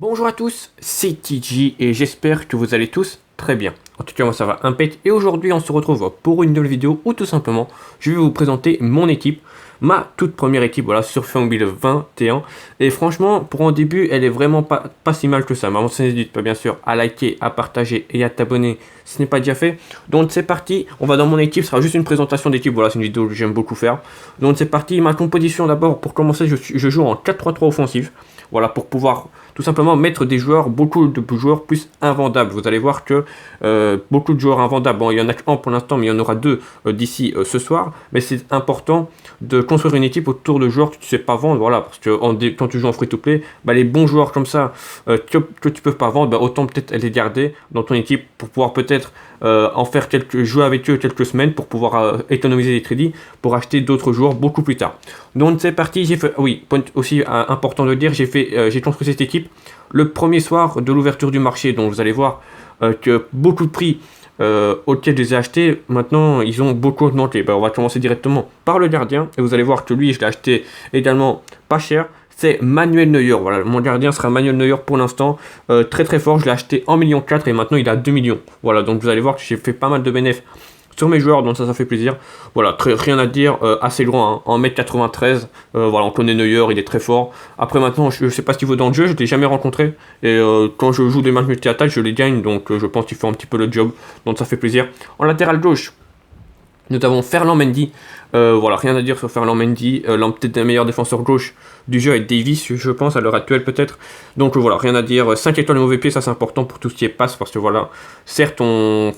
Bonjour à tous, c'est TG et j'espère que vous allez tous très bien. En tout cas moi ça va impec et aujourd'hui on se retrouve pour une nouvelle vidéo où tout simplement je vais vous présenter mon équipe, ma toute première équipe voilà sur Farmville 21 et franchement pour un début elle est vraiment pas si mal que ça. Mais avant ça n'hésite pas bien sûr à liker, à partager et à t'abonner si ce n'est pas déjà fait. Donc c'est parti, on va dans mon équipe, ce sera juste une présentation d'équipe, voilà c'est une vidéo que j'aime beaucoup faire. Donc c'est parti, ma composition d'abord pour commencer je joue en 4-3-3 offensif. Voilà, pour pouvoir tout simplement mettre des joueurs, beaucoup de joueurs plus invendables. Vous allez voir que beaucoup de joueurs invendables, bon il y en a qu'un pour l'instant, mais il y en aura deux d'ici ce soir. Mais c'est important de construire une équipe autour de joueurs que tu ne sais pas vendre, voilà, parce que quand tu joues en free-to-play, bah, les bons joueurs comme ça que tu peux pas vendre, bah, autant peut-être les garder dans ton équipe pour pouvoir peut-être jouer avec eux quelques semaines pour pouvoir économiser des crédits pour acheter d'autres joueurs beaucoup plus tard. Donc c'est parti, j'ai fait, oui, point aussi important de dire, j'ai construit cette équipe le premier soir de l'ouverture du marché, donc vous allez voir que beaucoup de prix auxquels je les ai achetés, maintenant ils ont beaucoup augmenté. Ben, on va commencer directement par le gardien, et vous allez voir que lui je l'ai acheté également pas cher. C'est Manuel Neuer, voilà, mon gardien sera Manuel Neuer pour l'instant, très fort, je l'ai acheté en 1,4 million et maintenant il a 2 millions. Voilà, donc vous allez voir que j'ai fait pas mal de bénéfices sur mes joueurs, donc ça fait plaisir. Voilà, rien à dire, assez loin, hein, 1m93, voilà, on connaît Neuer, il est très fort. Après maintenant, je sais pas ce qu'il vaut dans le jeu, je l'ai jamais rencontré, et quand je joue des matchs multi-attaque, je les gagne, donc je pense qu'il fait un petit peu le job, donc ça fait plaisir. En latéral gauche, nous avons Ferland Mendy. Voilà, rien à dire sur Ferland Mendy. Peut-être un meilleur défenseur gauche du jeu avec Davis, je pense, à l'heure actuelle peut-être. Donc voilà, rien à dire. 5 étoiles de mauvais pied, ça c'est important pour tout ce qui est passe. Parce que voilà, certes, quand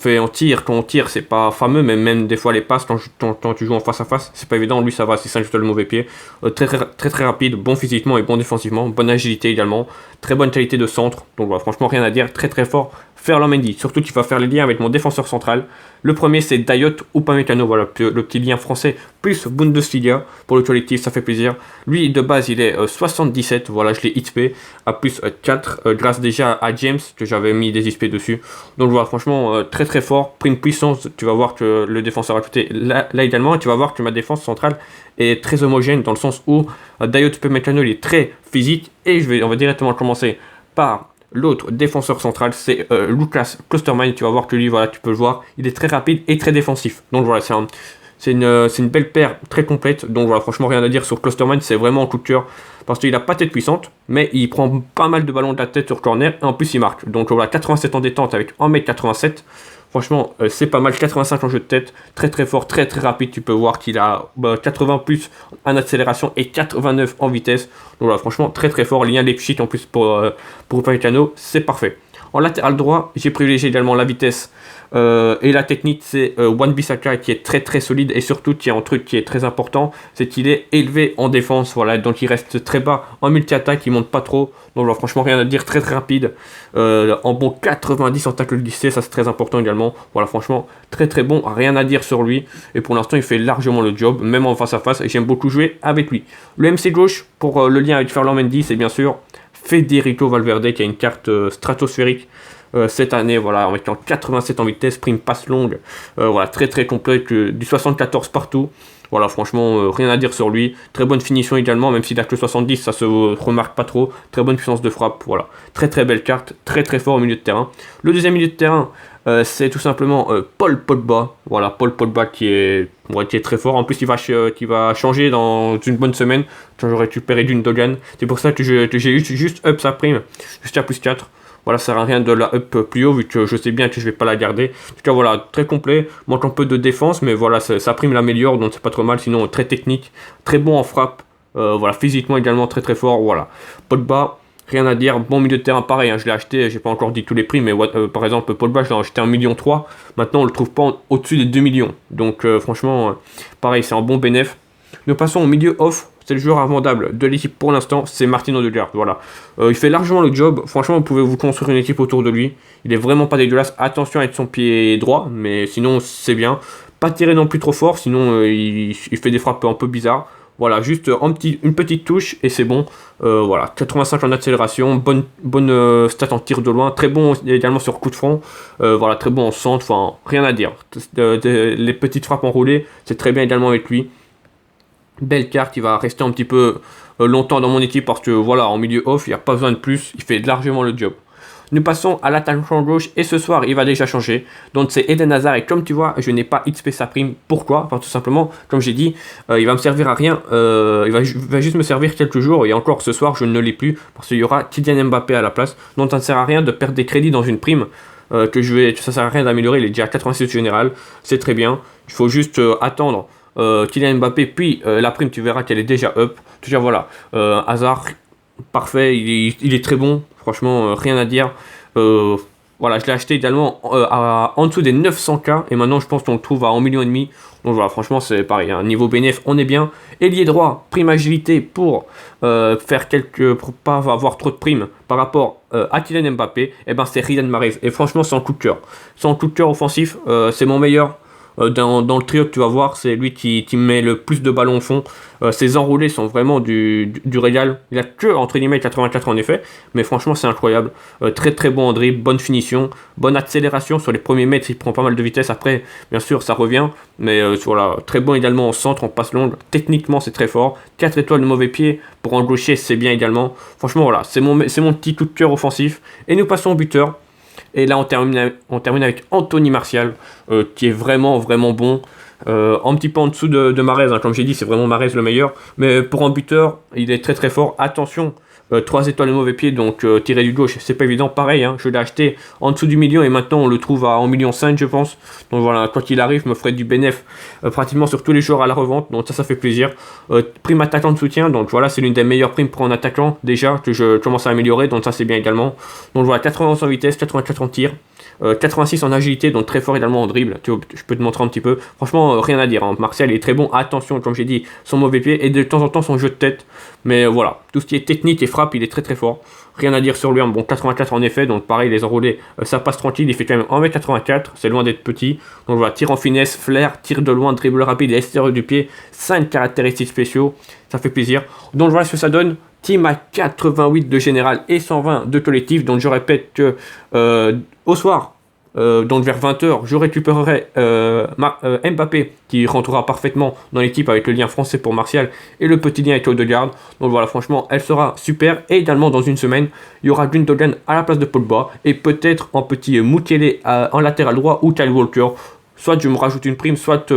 on tire, c'est pas fameux, mais même des fois les passes, quand tu joues en face à face, c'est pas évident. Lui, ça va, c'est 5 étoiles de mauvais pied. Très rapide, bon physiquement et bon défensivement. Bonne agilité également. Très bonne qualité de centre. Donc voilà, franchement, rien à dire. Très fort. Ferland Mendy, surtout qu'il va faire les liens avec mon défenseur central. Le premier c'est Dayot Upamecano, voilà le petit lien français, plus Bundesliga pour le collectif, ça fait plaisir. Lui de base il est 77, voilà je l'ai XP à plus 4 grâce déjà à James que j'avais mis des XP dessus. Donc voilà franchement très fort, prime puissance, tu vas voir que le défenseur à côté là également, et tu vas voir que ma défense centrale est très homogène dans le sens où Dayot Upamecano il est très physique et on va directement commencer par l'autre défenseur central, c'est Lucas Klosterman. Tu vas voir que lui, voilà, tu peux le voir, il est très rapide et très défensif. Donc voilà, c'est une belle paire très complète. Donc voilà, franchement, rien à dire sur Klosterman, c'est vraiment un coup de cœur. Parce qu'il a pas tête puissante, mais il prend pas mal de ballons de la tête sur corner et en plus il marque. Donc voilà, 87 en détente avec 1m87. Franchement, c'est pas mal, 85 en jeu de tête, très fort, très rapide. Tu peux voir qu'il a 80 plus en accélération et 89 en vitesse. Donc voilà, franchement, très fort. Lien Leipzig en plus pour Upamecano, c'est parfait. En latéral droit, j'ai privilégié également la vitesse et la technique. C'est Wan-Bissaka qui est très solide et surtout qui a un truc qui est très important, c'est qu'il est élevé en défense. Voilà, donc il reste très bas en multi-attaque, il monte pas trop. Donc voilà, franchement rien à dire, très rapide. En bon 90 en tackle glissé, ça c'est très important également. Voilà, franchement très bon, rien à dire sur lui. Et pour l'instant, il fait largement le job, même en face à face. Et j'aime beaucoup jouer avec lui. Le MC gauche pour le lien avec Ferland Mendy, c'est bien sûr Federico Valverde qui a une carte stratosphérique cette année, voilà, en mettant 87 en vitesse, prime passe longue, voilà, très complet, du 74 partout. Voilà, franchement, rien à dire sur lui. Très bonne finition également, même s'il a que 70, ça se remarque pas trop. Très bonne puissance de frappe, voilà. Très belle carte, très fort au milieu de terrain. Le deuxième milieu de terrain, c'est tout simplement Paul Pogba. Voilà, Paul Pogba qui est très fort. En plus, il va changer dans une bonne semaine quand j'aurai récupéré Gundogan. C'est pour ça que j'ai juste up sa prime jusqu'à plus 4. Voilà, ça sert à rien de la up plus haut vu que je sais bien que je vais pas la garder. En tout cas, voilà, très complet. Manque un peu de défense, mais voilà, sa prime l'améliore, donc c'est pas trop mal. Sinon, très technique, très bon en frappe. Voilà, physiquement également très fort. Voilà, Pogba, rien à dire. Bon milieu de terrain, pareil, hein, je l'ai acheté, j'ai pas encore dit tous les prix, mais par exemple, Pogba, je l'ai acheté 1,3 million. Maintenant, on le trouve pas au-dessus des 2 millions. Donc, franchement, pareil, c'est un bon bénéf. Nous passons au milieu off. C'est le joueur invendable de l'équipe pour l'instant, c'est Martin Odegaard. Voilà. Il fait largement le job. Franchement, vous pouvez vous construire une équipe autour de lui. Il est vraiment pas dégueulasse. Attention avec son pied droit, mais sinon c'est bien. Pas tirer non plus trop fort, sinon il fait des frappes un peu bizarres. Voilà, juste une petite touche et c'est bon. Voilà, 85 en accélération, bonne stat en tir de loin, très bon également sur coup de front. Voilà, très bon en centre, enfin rien à dire. Les petites frappes enroulées, c'est très bien également avec lui. Belle carte, il va rester un petit peu longtemps dans mon équipe parce que voilà, en milieu off, il n'y a pas besoin de plus, il fait largement le job. Nous passons à l'attaquant gauche et ce soir il va déjà changer. Donc c'est Eden Hazard et comme tu vois je n'ai pas XP sa prime. Pourquoi? Parce que tout simplement comme j'ai dit il va me servir à rien. Il va juste me servir quelques jours et encore ce soir je ne l'ai plus parce qu'il y aura Kylian Mbappé à la place. Donc ça ne sert à rien de perdre des crédits dans une prime ça sert à rien d'améliorer. Il est déjà à 86 général. C'est très bien. Il faut juste attendre Kylian Mbappé puis la prime tu verras qu'elle est déjà up. Déjà voilà Hazard parfait, il est très bon, franchement, rien à dire. Voilà, je l'ai acheté également en dessous des 900K et maintenant je pense qu'on le trouve à 1,5 million. Donc voilà, franchement, c'est pareil, hein, niveau bénéf, on est bien. Ailier droit, prime agilité pour pour pas avoir trop de primes par rapport à Kylian Mbappé, et ben c'est Riyad Mahrez. Et franchement, c'est un coup de cœur. C'est un coup de cœur offensif, c'est mon meilleur. Dans le trio que tu vas voir, c'est lui qui met le plus de ballons au fond. Ses enroulés sont vraiment du régal. Il a que entre guillemets 84 en effet, mais franchement c'est incroyable. Très très bon en dribble, bonne finition, bonne accélération sur les premiers mètres. Il prend pas mal de vitesse. Après, bien sûr, ça revient, mais voilà, très bon également en centre, en passe longue. Techniquement, c'est très fort. 4 étoiles de mauvais pied pour un gaucher, c'est bien également. Franchement, voilà, c'est mon petit coup de cœur offensif. Et nous passons au buteur. Et là, on termine avec Anthony Martial, qui est vraiment, vraiment bon. Un petit peu en dessous de Mahrez, hein, comme j'ai dit, c'est vraiment Mahrez le meilleur. Mais pour un buteur, il est très, très fort. Attention, 3 étoiles de mauvais pied, donc tiré du gauche, c'est pas évident. Pareil, hein, je l'ai acheté en dessous du million et maintenant on le trouve à 1,5 million, je pense. Donc voilà, quoi qu'il arrive, me ferait du bénéf pratiquement sur tous les joueurs à la revente. Donc ça fait plaisir. Prime attaquant de soutien, donc voilà, c'est l'une des meilleures primes pour un attaquant déjà que je commence à améliorer. Donc ça, c'est bien également. Donc voilà, 91 en vitesse, 84 en tir. 86 en agilité, donc très fort également en dribble. Je peux te montrer un petit peu. Franchement, rien à dire. Hein. Martial est très bon. Attention, comme j'ai dit, son mauvais pied et de temps en temps son jeu de tête. Mais voilà, tout ce qui est technique et frappe, il est très très fort. Rien à dire sur lui. Hein. Bon, 84 en effet, donc pareil, les enroulés, ça passe tranquille. Il fait quand même 1m84, c'est loin d'être petit. Donc voilà, tir en finesse, flair, tir de loin, dribble rapide et extérieur du pied. 5 caractéristiques spéciaux, ça fait plaisir. Donc voilà ce que ça donne. Team à 88 de général et 120 de collectif. Donc je répète que au soir, donc vers 20h, je récupérerai Mbappé qui rentrera parfaitement dans l'équipe avec le lien français pour Martial et le petit lien avec Odegaard. Donc voilà, franchement, elle sera super. Et également dans une semaine, il y aura Gundogan à la place de Pogba et peut-être un petit Mukele en latéral droit ou Kyle Walker. Soit je me rajoute une prime, soit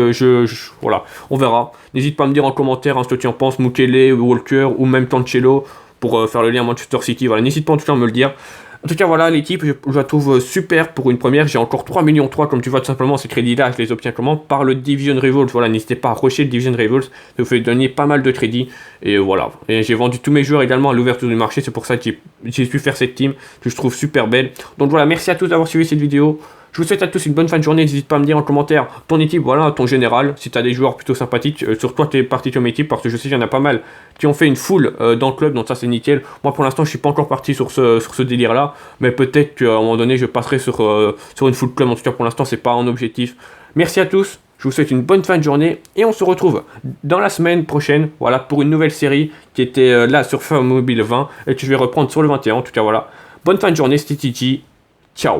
voilà, on verra. N'hésite pas à me dire en commentaire ce que tu en penses, Mukele, Walker ou même Cancelo pour faire le lien Manchester City. Voilà, n'hésite pas en tout cas à me le dire. En tout cas, voilà, l'équipe, je la trouve super pour une première. J'ai encore 3,3 millions, comme tu vois, tout simplement, ces crédits-là, je les obtiens comment? Par le Division Revolt. Voilà, n'hésitez pas à rusher le Division Revolt. Ça vous fait gagner pas mal de crédits. Et voilà. Et j'ai vendu tous mes joueurs également à l'ouverture du marché. C'est pour ça que j'ai pu faire cette team que je trouve super belle. Donc voilà, merci à tous d'avoir suivi cette vidéo. Je vous souhaite à tous une bonne fin de journée. N'hésite pas à me dire en commentaire ton équipe, voilà, ton général. Si tu as des joueurs plutôt sympathiques, sur toi, tu es parti sur mes équipes parce que je sais qu'il y en a pas mal qui ont fait une full dans le club, donc ça c'est nickel. Moi pour l'instant, je suis pas encore parti sur ce délire-là, mais peut-être qu'à un moment donné, je passerai sur une full club. En tout cas, pour l'instant, c'est pas un objectif. Merci à tous. Je vous souhaite une bonne fin de journée et on se retrouve dans la semaine prochaine, voilà, pour une nouvelle série qui était là sur FIFA Mobile 20 et que je vais reprendre sur le 21. En tout cas, voilà. Bonne fin de journée, c'était Titi. Ciao.